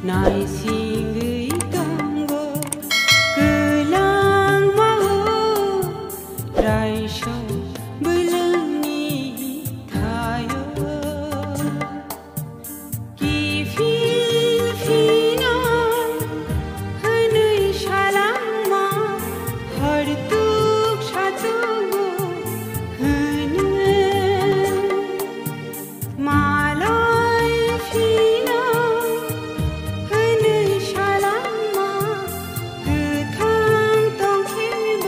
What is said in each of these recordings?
나이싱의 동거 그랑 마우 라이쇼 물릉이 타요 기필피나 하늘 샤랑마 헐뚝 샤두고 하늘 말라이 피나 하늘 샤랑마 그탕 똥키바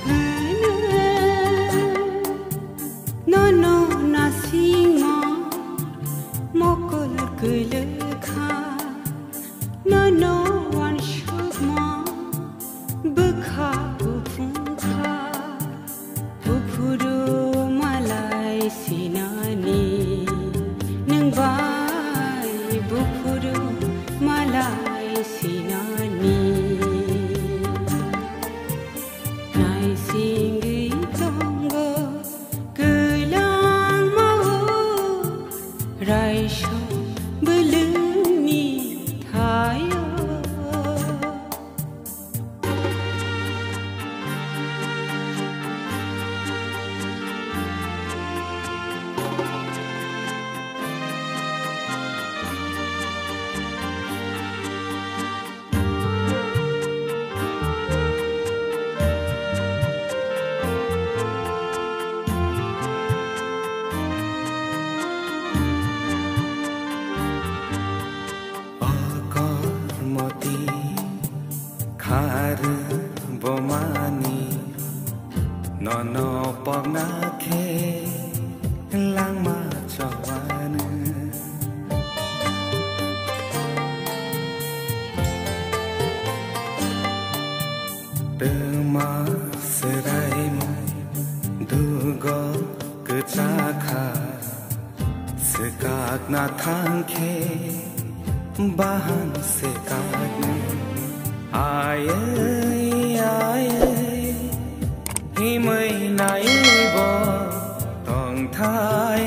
하늘 노노 나싱마 모콜 글카 노노 원슈마 부카 부풍카 부푸루 말라이 시나니 능바이 부푸루 말라이 시나니 나이싱의 동거 그랑 마우 라이쇼 물릉이 타요 खार बोमानी ननो पगना खे लाङमा चवान तमा सराइमा दुगो कचाखा सकागना थांखे बाहन से कागना आये हिमै नाइबो तंग थाइ